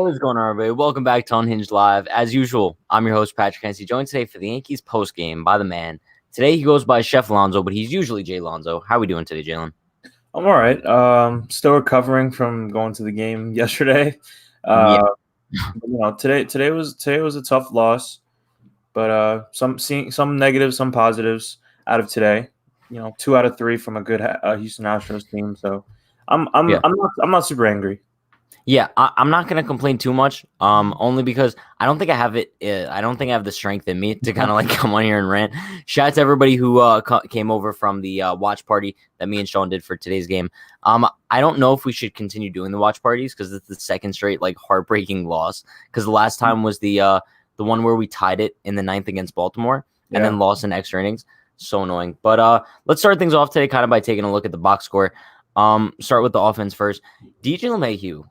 What is going on, everybody? Welcome back to Unhinged Live. As usual, I'm your host, Patrick Hennessy, joined today for the Yankees postgame by the man. Today, he goes by Chef Lonzo, but he's usually Jay Lonzo. How are we doing today, Jalen? I'm all right. Still recovering from going to the game yesterday. Yeah. Today was a tough loss, but seeing some negatives, some positives out of today. 2 out of 3 from a good Houston Astros team. So Yeah. I'm not super angry. Yeah, I'm not gonna complain too much. Only because I don't think I have it. I don't think I have the strength in me to kind of like come on here and rant. Shout out to everybody who came over from the watch party that me and Sean did for today's game. I don't know if we should continue doing the watch parties because it's the second straight like heartbreaking loss. Because the last time was the one where we tied it in the 9th against Baltimore and then lost in extra innings. So annoying. But let's start things off today kind of by taking a look at the box score. Start with the offense first. DJ LeMahieu.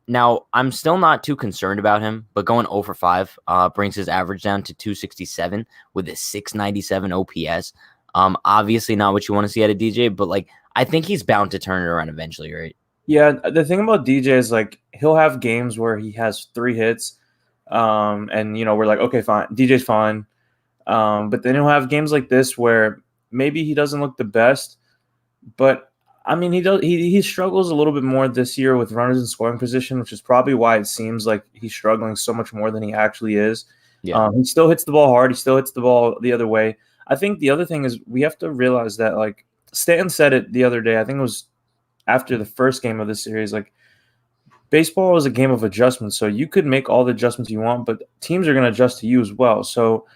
Now I'm still not too concerned about him, but going 0 for 5 brings his average down to 267 with a 697 OPS. Obviously not what you want to see out of DJ, but like I think he's bound to turn it around eventually, right? Yeah, the thing about DJ is like he'll have games where he has 3 hits, and we're like, okay, fine, DJ's fine, but then he'll have games like this where maybe he doesn't look the best, but I mean, he struggles a little bit more this year with runners in scoring position, which is probably why it seems like he's struggling so much more than he actually is. Yeah. He still hits the ball hard. He still hits the ball the other way. I think the other thing is we have to realize that, like Stanton said it the other day, I think it was after the first game of the series, like baseball is a game of adjustments. So you could make all the adjustments you want, but teams are going to adjust to you as well. So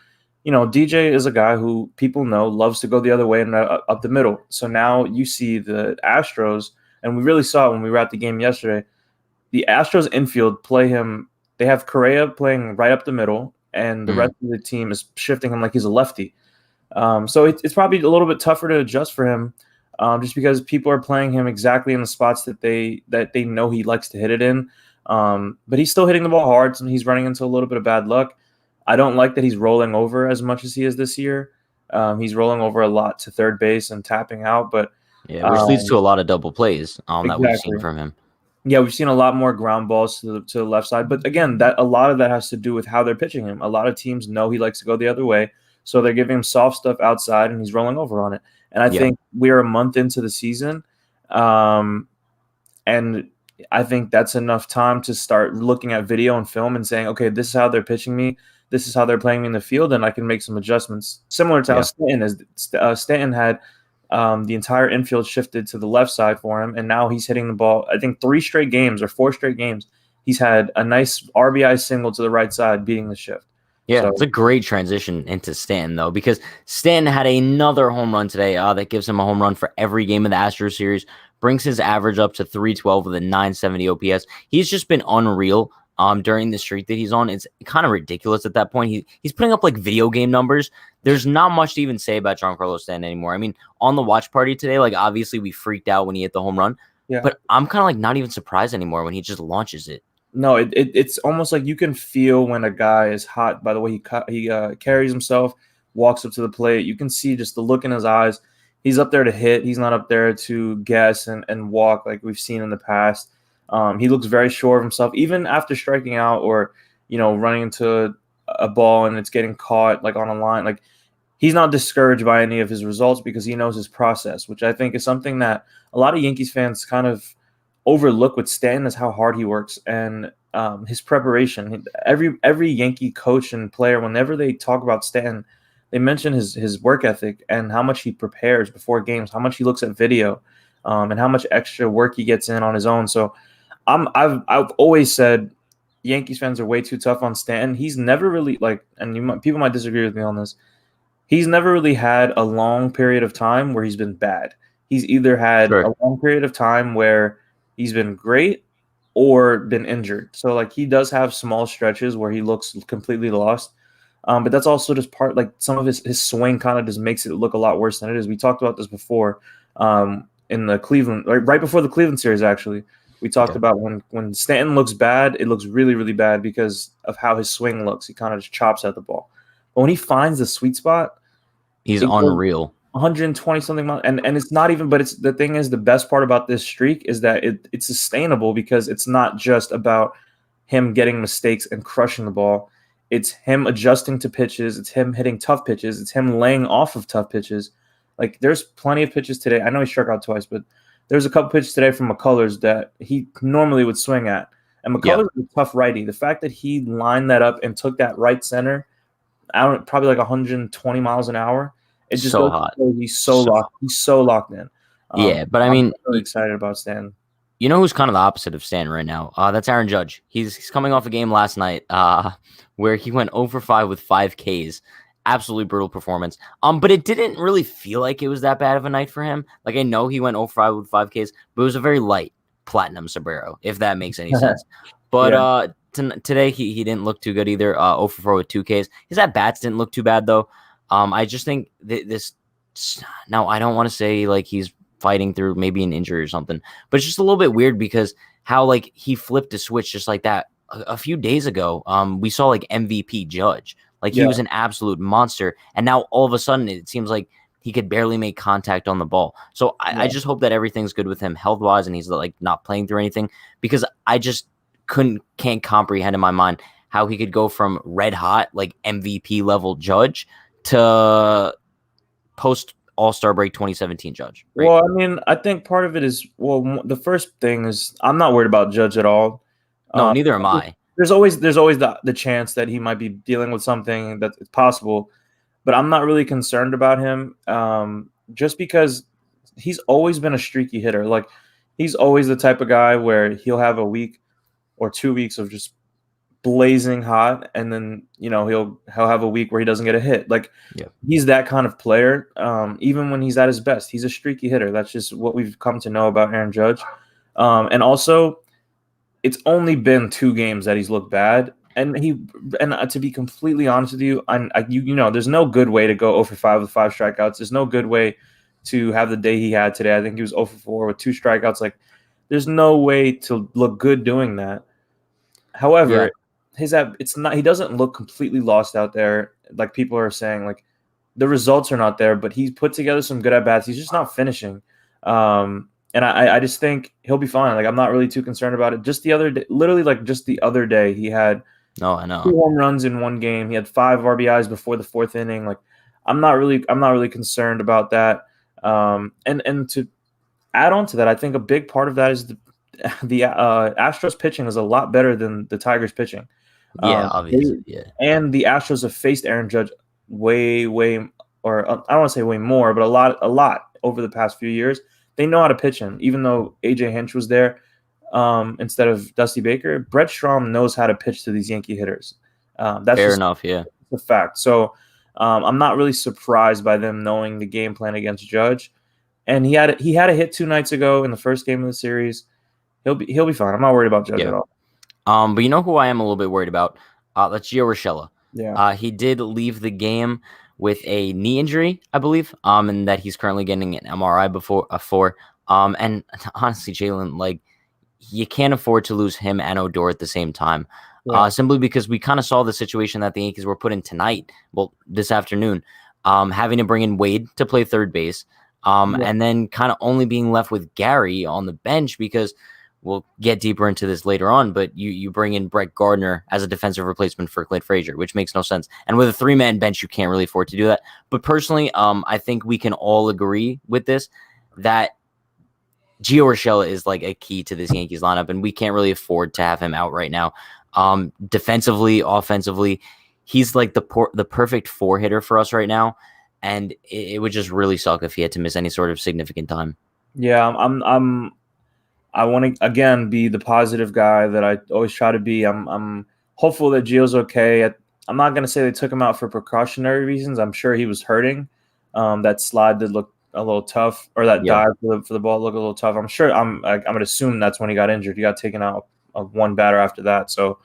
DJ is a guy who people know loves to go the other way and up the middle. So now you see the Astros, and we really saw it when we were at the game yesterday. The Astros infield play him. They have Correa playing right up the middle, and the rest of the team is shifting him like he's a lefty. So it's probably a little bit tougher to adjust for him, just because people are playing him exactly in the spots that they know he likes to hit it in. But he's still hitting the ball hard, and he's running into a little bit of bad luck. I don't like that he's rolling over as much as he is this year. He's rolling over a lot to third base and tapping out, but which leads to a lot of double plays exactly. that we've seen from him. Yeah, we've seen a lot more ground balls to the left side, but again, that a lot of that has to do with how they're pitching him. A lot of teams know he likes to go the other way, so they're giving him soft stuff outside, and he's rolling over on it. And I think we're a month into the season, and I think that's enough time to start looking at video and film and saying, okay, this is how they're pitching me. This is how they're playing me in the field, and I can make some adjustments. Similar to how Stanton is. Stanton had the entire infield shifted to the left side for him, and now he's hitting the ball. I think 3 straight games or 4 straight games, he's had a nice RBI single to the right side, beating the shift. Yeah, so it's a great transition into Stanton, though, because Stanton had another home run today that gives him a home run for every game of the Astros series, brings his average up to 312 with a 970 OPS. He's just been unreal. During the streak that he's on. It's kind of ridiculous at that point. He's putting up like video game numbers. There's not much to even say about Giancarlo Stanton anymore. I mean, on the watch party today, like obviously we freaked out when he hit the home run, but I'm kind of like not even surprised anymore when he just launches it. No, it's almost like you can feel when a guy is hot by the way he carries himself, walks up to the plate. You can see just the look in his eyes. He's up there to hit. He's not up there to guess and walk like we've seen in the past. He looks very sure of himself, even after striking out or, running into a ball and it's getting caught like on a line. Like he's not discouraged by any of his results because he knows his process, which I think is something that a lot of Yankees fans kind of overlook with Stanton is how hard he works and his preparation. Every Yankee coach and player, whenever they talk about Stanton, they mention his work ethic and how much he prepares before games, how much he looks at video, and how much extra work he gets in on his own. So I've always said Yankees fans are way too tough on Stanton. He's never really people might disagree with me on this. He's never really had a long period of time where he's been bad. He's either had a long period of time where he's been great or been injured. So like he does have small stretches where he looks completely lost. But that's also just some of his swing kind of just makes it look a lot worse than it is. We talked about this before in the Cleveland, right before the Cleveland series, actually. We talked about when Stanton looks bad, it looks really, really bad because of how his swing looks. He kind of just chops at the ball. But when he finds the sweet spot, he's unreal. 120 something miles, and it's not even. But the thing is, the best part about this streak is that it's sustainable because it's not just about him getting mistakes and crushing the ball. It's him adjusting to pitches. It's him hitting tough pitches. It's him laying off of tough pitches. Like, there's plenty of pitches today. I know he struck out twice, but there's a couple pitches today from McCullers that he normally would swing at. And McCullers is a tough righty. The fact that he lined that up and took that right center, probably like 120 miles an hour, it just so hot. He's so locked. He's so locked in. Yeah, but I mean, I'm really excited about Stanton. You know who's kind of the opposite of Stanton right now? That's Aaron Judge. He's coming off a game last night where he went 0 for 5 with 5 Ks. Absolutely brutal performance. But it didn't really feel like it was that bad of a night for him. Like, I know he went 0 for 5 with 5 Ks, but it was a very light platinum sombrero, if that makes any sense. But today he didn't look too good either. 0 for 4 with 2 Ks. His at-bats didn't look too bad, though. I just think this – now, I don't want to say like he's fighting through maybe an injury or something, but it's just a little bit weird because how like he flipped a switch just like that a few days ago. We saw like MVP Judge, like he was an absolute monster, and now all of a sudden it seems like he could barely make contact on the ball. So I just hope that everything's good with him health wise and he's like not playing through anything, because I just can't comprehend in my mind how he could go from red hot like MVP level Judge to post All-Star break 2017 Judge. Right? Well, I mean, I think part of it is, the first thing is I'm not worried about Judge at all. No, neither am I. There's always the chance that he might be dealing with something that's possible, but I'm not really concerned about him just because he's always been a streaky hitter. Like, he's always the type of guy where he'll have a week or 2 weeks of just blazing hot, and then he'll have a week where he doesn't get a hit. Like, he's that kind of player. Even when he's at his best, he's a streaky hitter. That's just what we've come to know about Aaron Judge. And also, it's only been 2 games that he's looked bad. And to be completely honest with you, there's no good way to go 0 for 5 with 5 strikeouts. There's no good way to have the day he had today. I think he was 0 for 4 with 2 strikeouts. Like, there's no way to look good doing that. However, he doesn't look completely lost out there. Like people are saying, like the results are not there, but he's put together some good at bats. He's just not finishing. And I just think he'll be fine. Like, I'm not really too concerned about it. Just the other day, literally like just the other day, he had 2 home runs in one game. He had 5 RBIs before the 4th inning. Like, I'm not really concerned about that. And to add on to that, I think a big part of that is the Astros pitching is a lot better than the Tigers pitching. Obviously, And the Astros have faced Aaron Judge way, or I don't want to say way more, but a lot over the past few years. They know how to pitch him. Even though AJ Hinch was there instead of Dusty Baker, Brett Strom knows how to pitch to these Yankee hitters. That's fair enough. Yeah, the fact. So I'm not really surprised by them knowing the game plan against Judge. And he had a hit 2 nights ago in the first game of the series. He'll be fine. I'm not worried about Judge at all. But you know who I am a little bit worried about? That's Gio Urshela. Yeah. He did leave the game with a knee injury, I believe, and that he's currently getting an MRI for. And honestly, Jalen, like, you can't afford to lose him and Odor at the same time, simply because we kind of saw the situation that the Yankees were put in tonight, this afternoon, having to bring in Wade to play third base, and then kind of only being left with Gary on the bench because – we'll get deeper into this later on, but you bring in Brett Gardner as a defensive replacement for Clint Frazier, which makes no sense. And with a 3-man bench, you can't really afford to do that. But personally, I think we can all agree with this, that Gio Urshela is like a key to this Yankees lineup, and we can't really afford to have him out right now. Defensively, offensively, he's like the perfect 4-hitter for us right now, and it would just really suck if he had to miss any sort of significant time. Yeah, I want to, again, be the positive guy that I always try to be. I'm hopeful that Gio's okay. I'm not going to say they took him out for precautionary reasons. I'm sure he was hurting. That slide did look a little tough, or that dive for the ball looked a little tough. I'm sure. I'm going to assume that's when he got injured. He got taken out of 1 batter after that. So,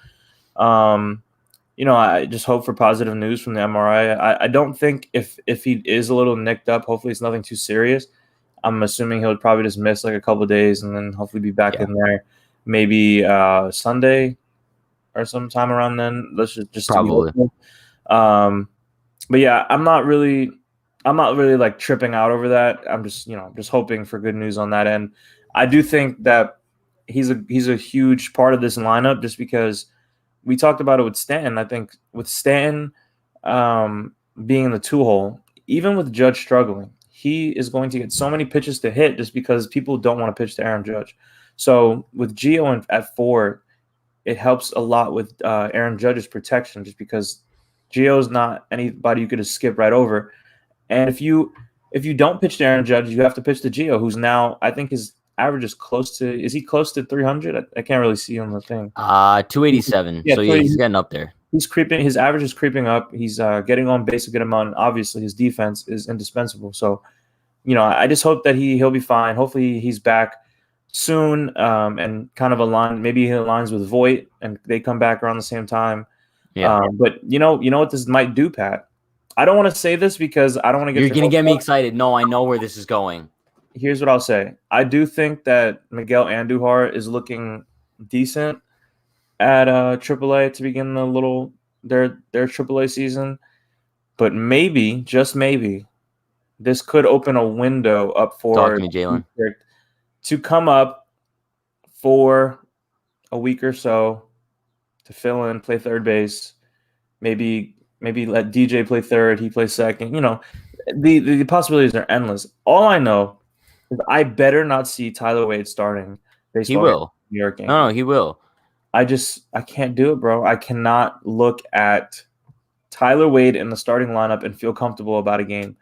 I just hope for positive news from the MRI. I don't think if he is a little nicked up, hopefully it's nothing too serious. I'm assuming he'll probably just miss like a couple of days and then hopefully be back in there maybe Sunday or sometime around then. Let's just probably. But yeah, I'm not really like tripping out over that. I'm just hoping for good news on that end. I do think that he's a huge part of this lineup just because we talked about it with Stanton. I think with Stanton being in the 2-hole, even with Judge struggling, he is going to get so many pitches to hit just because people don't want to pitch to Aaron Judge. So with Gio at 4, it helps a lot with Aaron Judge's protection just because Gio's not anybody you could just skip right over. And if you don't pitch to Aaron Judge, you have to pitch to Gio, who's now, I think his average is is he close to 300? I can't really see on the thing. 287. Yeah, so yeah, he's getting up there. He's creeping. His average is creeping up. He's getting on base a good amount. And obviously, his defense is indispensable. So, I just hope that he'll be fine. Hopefully, he's back soon and kind of maybe he aligns with Voit and they come back around the same time. Yeah. But you know what this might do, Pat? I don't want to say this because I don't want to get. You're going to get me excited. No, I know where this is going. Here's what I'll say. I do think that Miguel Andujar is looking decent at AAA to begin their AAA season. But maybe, just maybe, this could open a window up for Talk to me, Jalen. To come up for a week or so to fill in, play third base, maybe let DJ play third, he plays second. The possibilities are endless. All I know is I better not see Tyler Wade starting baseball. He will. New York Yankees. No, he will. I can't do it, bro. I cannot look at Tyler Wade in the starting lineup and feel comfortable about a game.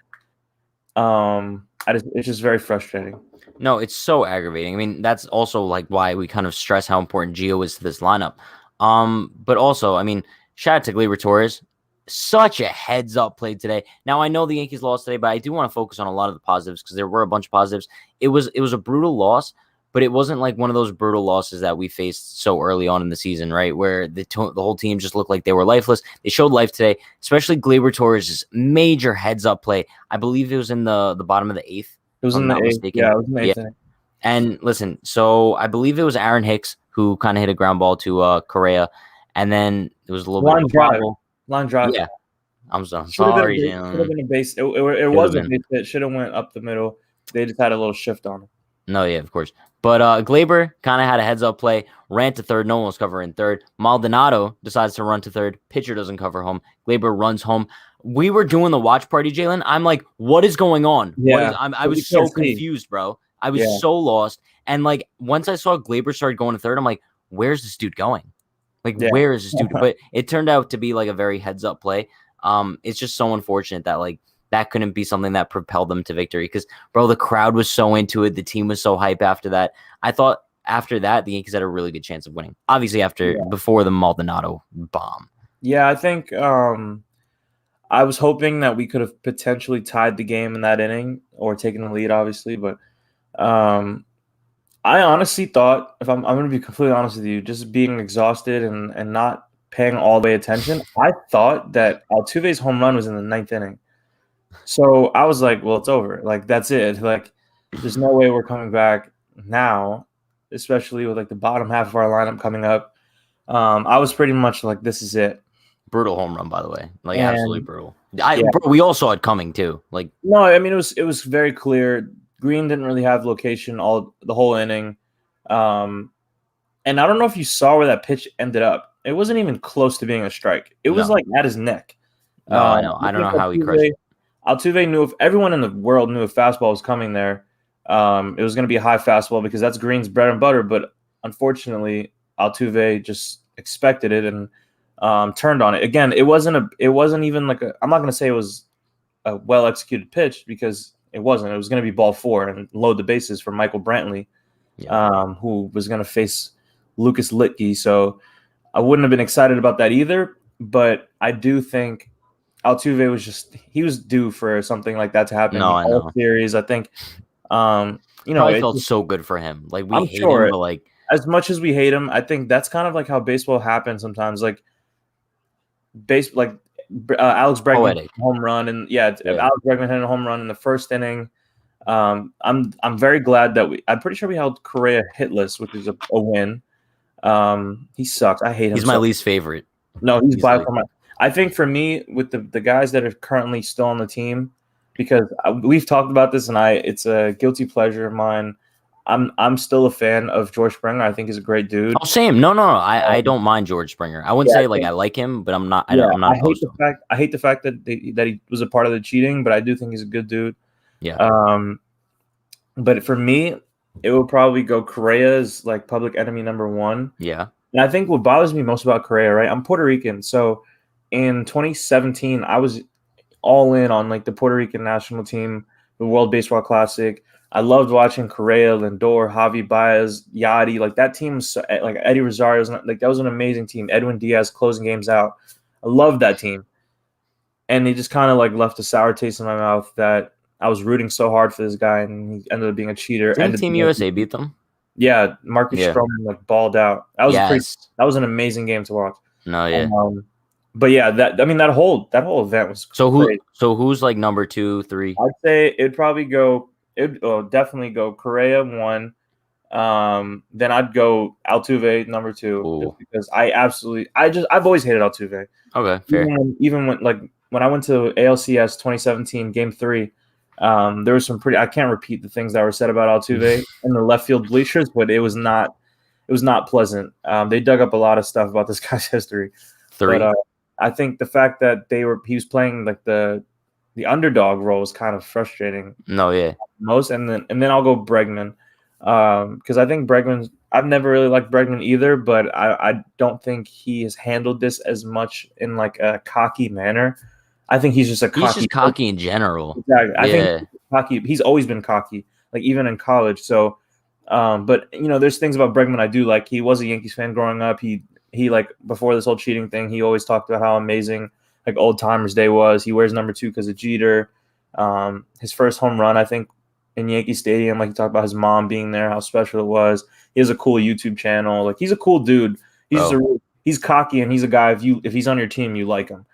It's just very frustrating. No, it's so aggravating. I mean, that's also like why we kind of stress how important Gio is to this lineup. But also, I mean, shout out to Gleyber Torres. Such a heads-up play today. Now, I know the Yankees lost today, but I do want to focus on a lot of the positives because there were a bunch of positives. It was a brutal loss, but it wasn't like one of those brutal losses that we faced so early on in the season, right, where the whole team just looked like they were lifeless. They showed life today, especially Gleyber Torres' major heads-up play. I believe it was in the bottom of the 8th. It was in the 8th. Yeah, it was in the 8th. Yeah. And listen, so I believe it was Aaron Hicks who kind of hit a ground ball to Correa, and then it was a little bit of a fumble. Line drive. Yeah. I'm so sorry, Jalen. Should have been a base. It was a base hit. Should have went up the middle. They just had a little shift on it. No, yeah, of course. But Gleyber kind of had a heads-up play, ran to third. No one was covering third. Maldonado decides to run to third. Pitcher doesn't cover home. Gleyber runs home. We were doing the watch party, Jalen. I'm like, what is going on? Yeah. I was so confused, bro. I was so lost. And, like, once I saw Gleyber start going to third, I'm like, where's this dude going? Where is this dude? But it turned out to be, like, a very heads-up play. It's just so unfortunate that, like, that couldn't be something that propelled them to victory because, bro, the crowd was so into it. The team was so hype after that. I thought after that, the Yankees had a really good chance of winning. Obviously, before the Maldonado bomb. Yeah, I think I was hoping that we could have potentially tied the game in that inning or taken the lead, obviously. But I honestly thought, if I'm going to be completely honest with you, just being exhausted and not paying all the way attention, I thought that Altuve's home run was in the 9th inning. So I was like, well, it's over. Like, that's it. Like, there's no way we're coming back now, especially with, like, the bottom half of our lineup coming up. I was pretty much like, this is it. Brutal home run, by the way. Like, absolutely brutal. Bro, we all saw it coming, too. Like, no, I mean, it was very clear. Green didn't really have location the whole inning. And I don't know if you saw where that pitch ended up. It wasn't even close to being a strike. It was, like, at his neck. No, I know. I don't know how he crushed it. Altuve knew if everyone in the world knew if fastball was coming there, it was going to be a high fastball because that's Green's bread and butter. But unfortunately, Altuve just expected it and turned on it. Again, it wasn't even like I'm not going to say it was a well executed pitch because it wasn't. It was going to be ball 4 and load the bases for Michael Brantley, who was going to face Lucas Litke. So I wouldn't have been excited about that either. But I do think Altuve was due for something like that to happen. No, I know. Series, I think. It felt so good for him. Like we hate him, but like as much as we hate him, I think that's kind of like how baseball happens sometimes. Like Alex Bregman home run, and Alex Bregman hit a home run in the first inning. I'm very glad that I'm pretty sure we held Correa hitless, which is a win. He sucks. I hate him. He's my least favorite. No, he's by far my. I think for me, with the guys that are currently still on the team, because we've talked about this, and it's a guilty pleasure of mine. I'm still a fan of George Springer. I think he's a great dude. Oh, same. No. I don't mind George Springer. I wouldn't Yeah, say like I like him, but I'm not. yeah, I'm not opposed to him. I hate the fact that that he was a part of the cheating, but I do think he's a good dude. Yeah. But for me, it would probably go Correa as like public enemy number one. Yeah. And I think what bothers me most about Correa, right? I'm Puerto Rican, so in 2017, I was all in on like the Puerto Rican national team, the World Baseball Classic. I loved watching Correa, Lindor, Javi Baez, Yachty. Like that team was like Eddie Rosario was like that was an amazing team. Edwin Diaz closing games out. I loved that team. And he just kind of like left a sour taste in my mouth that I was rooting so hard for this guy, and he ended up being a cheater. Didn't Team USA beat them? Yeah, Marcus Stroman like balled out. That was that was an amazing game to watch. No, yeah. But yeah, that whole event was great. Who's like number 2, 3? I'd say it'd probably go. Definitely go Correa 1. Then I'd go Altuve number 2, just because I've always hated Altuve. Okay, fair. Even when I went to ALCS 2017 Game 3, there was some I can't repeat the things that were said about Altuve in the left field bleachers, but it was not pleasant. They dug up a lot of stuff about this guy's history. 3. But I think the fact that he was playing like the underdog role was kind of frustrating. No, yeah. And then I'll go Bregman, because I think I've never really liked Bregman either, but I don't think he has handled this as much in like a cocky manner. I think he's just he's just cocky in general. Exactly. I think he's cocky. He's always been cocky, like even in college. So, but there's things about Bregman I do like. He was a Yankees fan growing up. He like before this whole cheating thing, he always talked about how amazing like Old Timers Day was. He wears number 2 because of Jeter. His first home run, I think, in Yankee Stadium, like he talked about his mom being there, how special it was. He has a cool YouTube channel. Like he's a cool dude. He's cocky, and he's a guy. If he's on your team, you like him.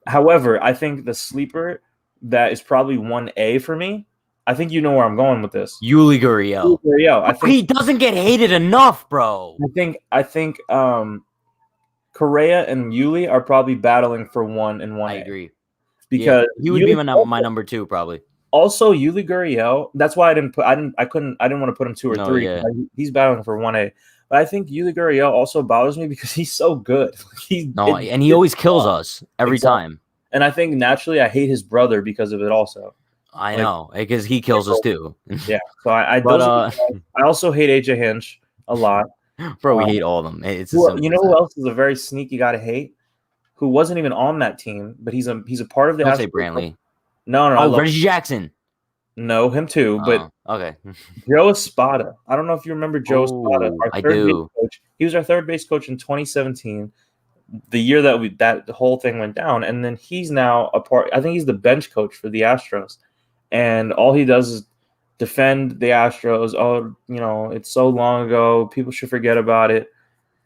However, I think the sleeper that is probably 1A for me. I think you know where I'm going with this. Yuli Gurriel. I think he doesn't get hated enough, bro. I think Correa and Yuli are probably battling for 1 and 1A. I agree. Because he would be my number 2 probably. Also, Yuli Gurriel. That's why I didn't want to put him 2 or 3. Yeah. He's battling for 1A. But I think Yuli Gurriel also bothers me because he's so good. And he always kills us every time. And I think naturally I hate his brother because of it also. I know, because he kills us too. Yeah. So I also hate AJ Hinch a lot. Bro, we hate all of them. You know who else is a very sneaky guy to hate? Who wasn't even on that team, but he's a part of the. Don't say Brantley. No. Oh, Reggie Jackson. No, him too. But okay. Joe Espada. I don't know if you remember Joe Espada. I do. Base coach. He was our third base coach in 2017, the year that the whole thing went down. And then he's now I think he's the bench coach for the Astros. And all he does is defend the Astros. Oh, it's so long ago. People should forget about it.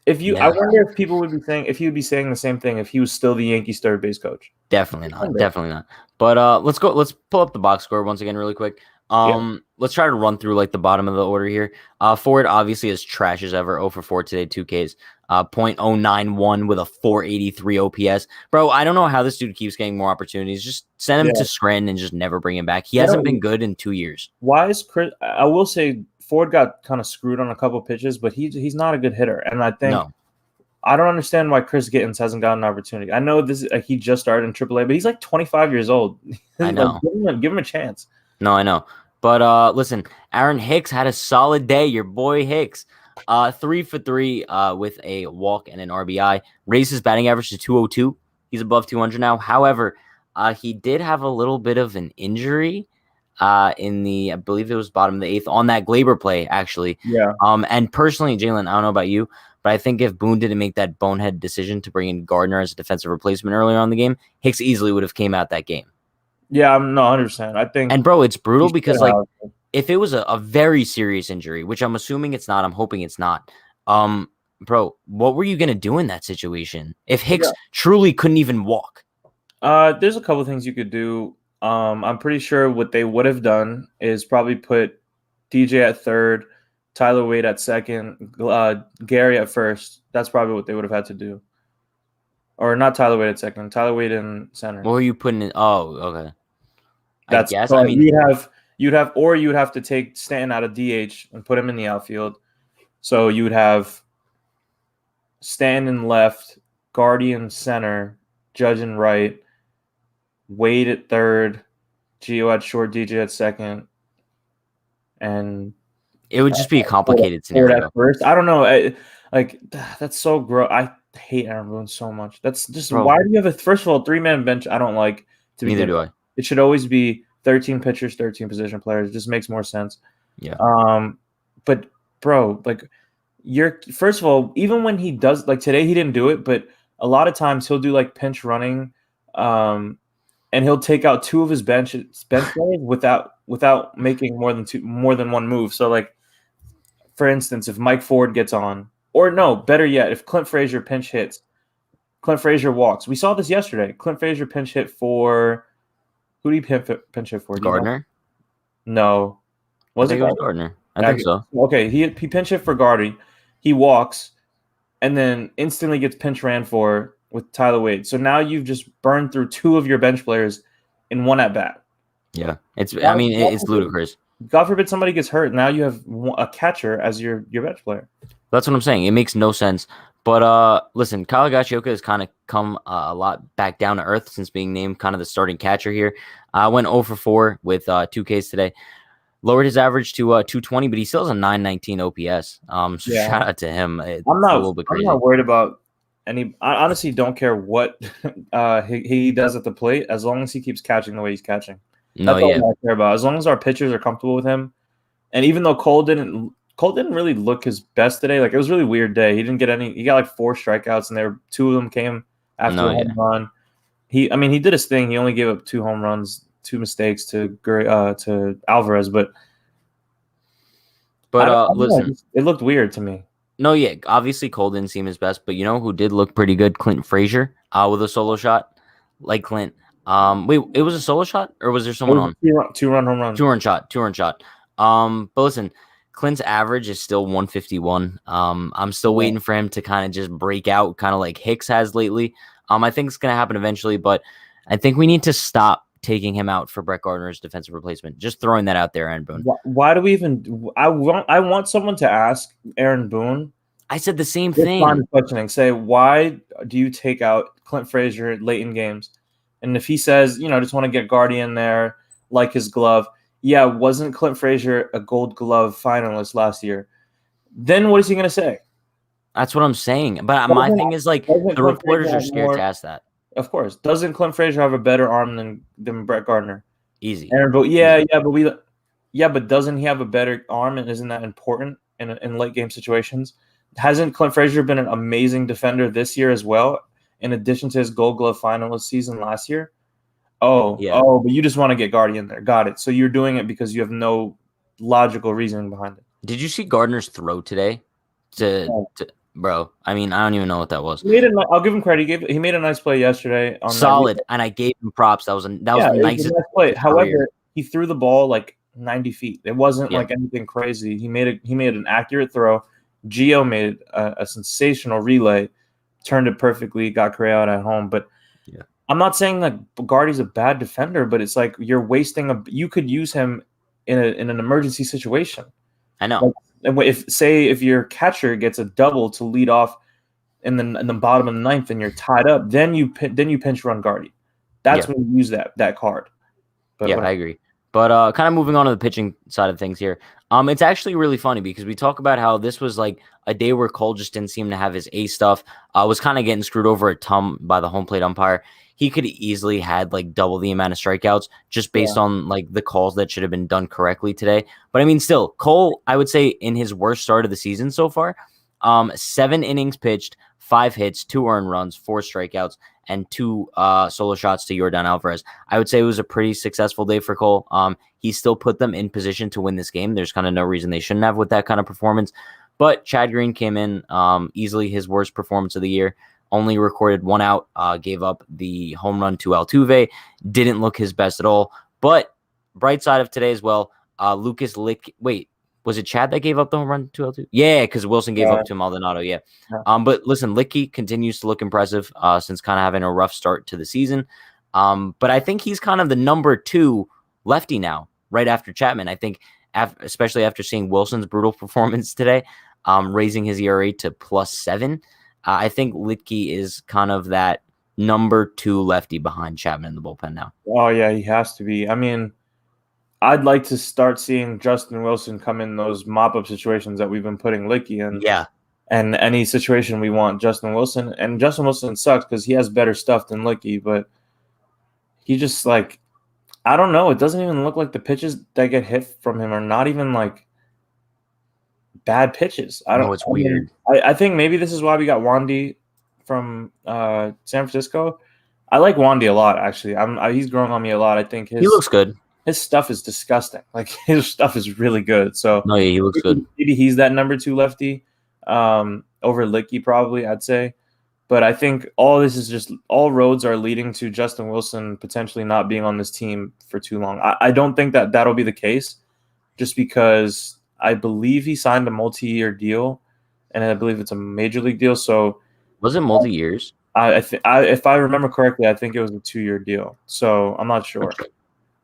I wonder if people would be saying, if he would be saying the same thing if he was still the Yankees' third base coach. Definitely not. But let's pull up the box score once again really quick. Let's try to run through like the bottom of the order here. Ford obviously is trash as ever. 0 for 4 today, 2 Ks. .091 with a 483 OPS. Bro, I don't know how this dude keeps getting more opportunities. Just send him to Scranton and just never bring him back. He hasn't been good in 2 years. Why is Chris? I will say Ford got kind of screwed on a couple pitches, but he's not a good hitter. And I think I don't understand why Chris Gittins hasn't gotten an opportunity. I know this he just started in AAA, but he's like 25 years old. I know. Give him a chance. No, I know. But listen, Aaron Hicks had a solid day. Your boy Hicks. 3 for 3 with a walk and an RBI. Raised his batting average to 202. He's above 200 now. However, he did have a little bit of an injury in the, I believe it was bottom of the 8th on that Glaber play, actually. Yeah. And personally, Jalen, I don't know about you, but I think if Boone didn't make that bonehead decision to bring in Gardner as a defensive replacement earlier on in the game, Hicks easily would have came out that game. Yeah, I'm 100%. I think. And bro, it's brutal because if it was a very serious injury, which I'm assuming it's not, I'm hoping it's not. Bro, what were you gonna do in that situation if Hicks truly couldn't even walk? There's a couple things you could do. I'm pretty sure what they would have done is probably put DJ at third, Tyler Wade at second, Gary at first. That's probably what they would have had to do. Or not Tyler Wade at second, Tyler Wade in center. What were you putting in? Oh, okay. That's I guess. I mean, you would have to take Stanton out of DH and put him in the outfield. So you would have Stanton in left, Guardian center, Judge in right, Wade at third, Gio at short, DJ at second, and It would just be a complicated Ford scenario. at first. I don't know. That's so gross. I hate Aaron Boone so much. That's just Bro. why do you have a first of all 3-man bench? I don't like to be. Neither do I. It should always be 13 pitchers, 13 position players. It just makes more sense. Yeah. But bro, like you're first of all, even when he does like today, he didn't do it, but a lot of times he'll do like pinch running, and he'll take out 2 of his bench players without making more than one move. So like, for instance, if Mike Ford gets on, or no, better yet, if Clint Frazier pinch hits, Clint Frazier walks. We saw this yesterday. Clint Frazier pinch hit for who did he pinch hit for? Gardner? No. I think it was Gardner. I think so. Okay, he pinch hit for Gardy. He walks and then instantly gets pinch ran for with Tyler Wade. So now you've just burned through 2 of your bench players in one at bat. Yeah. It's ludicrous. God forbid somebody gets hurt. Now you have a catcher as your bench player. That's what I'm saying. It makes no sense. But listen, Kyle Gashioka has kind of come a lot back down to earth since being named kind of the starting catcher here. I went 0 for 4 with 2 Ks today. Lowered his average to 220, but he still has a 919 OPS. So shout out to him. It's a little bit crazy. I'm not worried about any. I honestly don't care what he does at the plate as long as he keeps catching the way he's catching. That's all I care about. As long as our pitchers are comfortable with him, and even though Cole didn't really look his best today. Like it was a really weird day. He didn't get any. He got like 4 strikeouts, and 2 of them came after a home run. He did his thing. He only gave up 2 home runs, 2 mistakes to Alvarez, but listen, it looked weird to me. No, yeah, obviously Cole didn't seem his best, but you know who did look pretty good? Clint Frazier with a solo shot, like Clint. Wait, it was a solo shot, or was there someone on? 2-run home run. 2-run shot. But listen, Clint's average is still 151. I'm still waiting for him to kind of just break out, kind of like Hicks has lately. I think it's gonna happen eventually, but I think we need to stop taking him out for Brett Gardner's defensive replacement. Just throwing that out there, Aaron Boone. Why do we even? I want someone to ask Aaron Boone. I said the same thing. Questioning. Say, why do you take out Clint Frazier late in games? And if he says, just want to get Guardian there, like his glove. Yeah, wasn't Clint Frazier a Gold Glove finalist last year? Then what is he going to say? That's what I'm saying. But my thing is like the reporters are scared to ask that. Of course. Doesn't Clint Frazier have a better arm than Brett Gardner? Easy. But doesn't he have a better arm, and isn't that important in late game situations? Hasn't Clint Frazier been an amazing defender this year as well, in addition to his Gold Glove finalist season last year? But you just want to get Guardian there. Got it. So you're doing it because you have no logical reasoning behind it. Did you see Gardner's throw today? Bro, I mean, I don't even know what that was. I'll give him credit. He made a nice play yesterday. Solid, and I gave him props. That was a nice play. However, he threw the ball like 90 feet. It wasn't like anything crazy. He made an accurate throw. Gio made a sensational relay, turned it perfectly, got Correa out at home. But I'm not saying that Guardy's a bad defender, but it's like you're wasting you could use him in an emergency situation. I know. If your catcher gets a double to lead off in the bottom of the 9th and you're tied up, then you pinch run Guardy. That's when you use that card. But I agree. But kind of moving on to the pitching side of things here. It's actually really funny because we talk about how this was like a day where Cole just didn't seem to have his A stuff. Was kind of getting screwed over a ton by the home plate umpire. He could easily had like double the amount of strikeouts just based on like the calls that should have been done correctly today. But I mean, still, Cole, I would say in his worst start of the season so far, 7 innings pitched, 5 hits, 2 earned runs, 4 strikeouts, and 2 solo shots to Yordan Alvarez. I would say it was a pretty successful day for Cole. He still put them in position to win this game. There's kind of no reason they shouldn't have with that kind of performance. But Chad Green came in easily his worst performance of the year. Only recorded 1 out, gave up the home run to Altuve. Didn't look his best at all. But bright side of today as well, Lucas Lick. Wait, was it Chad that gave up the home run to Altuve? Yeah, because Wilson gave up to Maldonado. Yeah. But listen, Licky continues to look impressive since kind of having a rough start to the season. But I think he's kind of the number 2 lefty now right after Chapman. I think, especially after seeing Wilson's brutal performance today, raising his ERA to +7. I think Litke is kind of that number 2 lefty behind Chapman in the bullpen now. Oh yeah, he has to be. I mean, I'd like to start seeing Justin Wilson come in those mop-up situations that we've been putting Litke in. Yeah. And any situation we want Justin Wilson. And Justin Wilson sucks because he has better stuff than Litke, but he just like, I don't know. It doesn't even look like the pitches that get hit from him are not even like bad pitches. It's weird. I think maybe this is why we got Wandy from San Francisco. I like Wandy a lot, actually. He's growing on me a lot. I think he looks good. His stuff is disgusting. Like his stuff is really good. So no, yeah, he looks good. Maybe he's that number 2 lefty over Litke, probably, I'd say. But I think all roads are leading to Justin Wilson potentially not being on this team for too long. I don't think that that'll be the case, just because I believe he signed a multi-year deal, and I believe it's a major league deal. So was it multi-years? If I remember correctly, I think it was a 2-year deal. So I'm not sure.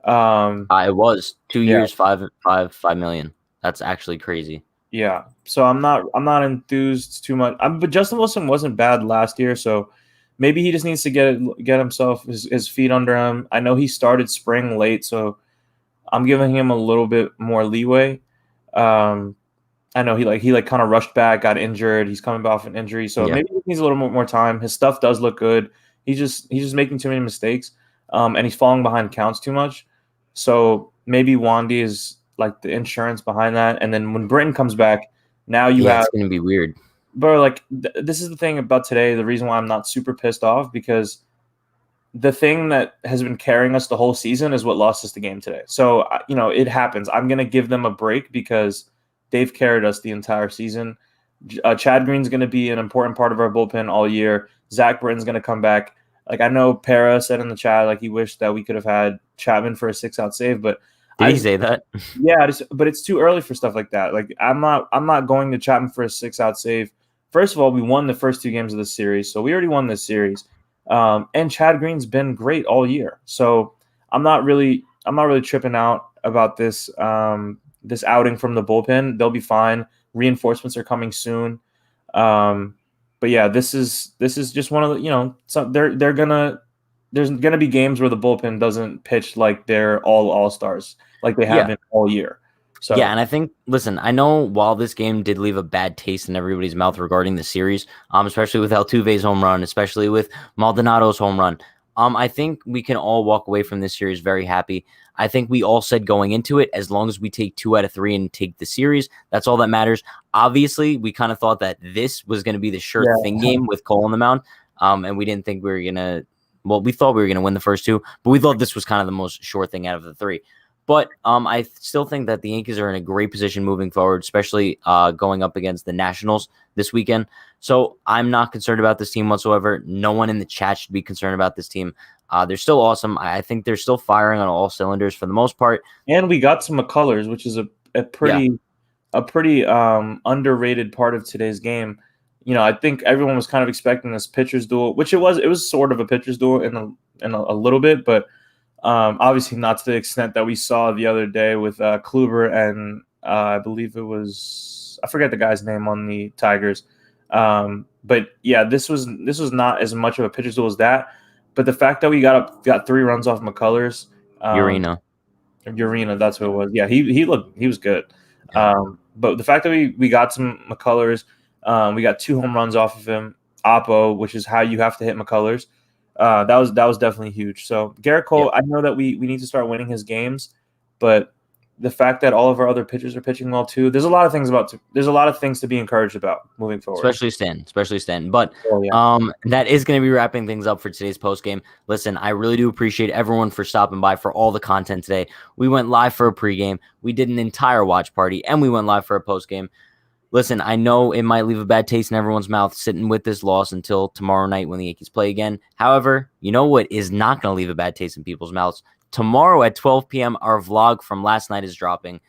It was 2 years, $5 million. That's actually crazy. Yeah. So I'm not enthused too much. But Justin Wilson wasn't bad last year, so maybe he just needs to get himself his feet under him. I know he started spring late, so I'm giving him a little bit more leeway. I know he kind of rushed back, got injured. He's coming back off an injury, so maybe he needs a little more time. His stuff does look good. He's just making too many mistakes, and he's falling behind counts too much. So maybe Wandy is like the insurance behind that. And then when Britton comes back, now you have. It's going to be weird. Bro, like this is the thing about today. The reason why I'm not super pissed off, because the thing that has been carrying us the whole season is what lost us the game today. So, it happens. I'm going to give them a break because they've carried us the entire season. Chad Green's going to be an important part of our bullpen all year. Zach Britton's going to come back. Like, I know Para said in the chat, like, he wished that we could have had Chapman for a 6-out save, but did he say that? Yeah, but it's too early for stuff like that. Like, I'm not going to Chapman for a 6-out save. First of all, we won the first 2 games of the series, so we already won this series. And Chad Green's been great all year, so I'm not really tripping out about this this outing from the bullpen. They'll be fine. Reinforcements are coming soon. But yeah, this is just one of the there's gonna be games where the bullpen doesn't pitch like they're all stars like they have been all year. So yeah, and I think I know while this game did leave a bad taste in everybody's mouth regarding the series, especially with Altuve's home run, especially with Maldonado's home run, I think we can all walk away from this series very happy. I think we all said going into it, as long as we take 2 out of 3 and take the series, that's all that matters. Obviously, we kind of thought that this was going to be the sure thing game with Cole on the mound, and we didn't think we were going to – well, we thought we were going to win the first 2, but we thought this was kind of the most sure thing out of the 3. But I still think that the Yankees are in a great position moving forward, especially going up against the Nationals this weekend. So I'm not concerned about this team whatsoever. No one in the chat should be concerned about this team. They're still awesome. I think they're still firing on all cylinders for the most part. And we got some McCullers, which is a pretty underrated part of today's game. I think everyone was kind of expecting this pitcher's duel, which it was. It was sort of a pitcher's duel in a little bit, but obviously not to the extent that we saw the other day with Kluber and I believe it was, I forget the guy's name on the Tigers. But yeah, this was not as much of a pitcher's duel as that. But the fact that we got 3 runs off McCullers, Urena, that's who it was. Yeah, he was good. But the fact that we got some McCullers, we got 2 home runs off of him. Oppo, which is how you have to hit McCullers. That was definitely huge. So Garrett Cole, I know that we need to start winning his games, but the fact that all of our other pitchers are pitching well too, there's a lot of things to be encouraged about moving forward. Especially Stanton. But that is going to be wrapping things up for today's post game. Listen, I really do appreciate everyone for stopping by for all the content today. We went live for a pregame, we did an entire watch party, and we went live for a post game. Listen, I know it might leave a bad taste in everyone's mouth sitting with this loss until tomorrow night when the Yankees play again. However, you know what is not going to leave a bad taste in people's mouths? Tomorrow at 12 p.m., our vlog from last night is dropping,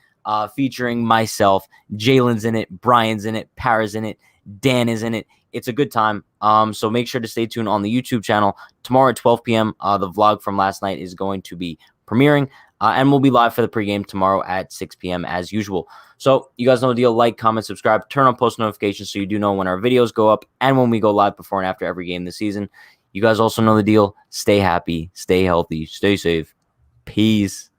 featuring myself. Jalen's in it, Brian's in it, Para's in it, Dan is in it. It's a good time. So make sure to stay tuned on the YouTube channel. Tomorrow at 12 p.m., the vlog from last night is going to be premiering. And we'll be live for the pregame tomorrow at 6 p.m. as usual. So you guys know the deal. Like, comment, subscribe, turn on post notifications so you do know when our videos go up and when we go live before and after every game this season. You guys also know the deal. Stay happy, stay healthy, stay safe. Peace.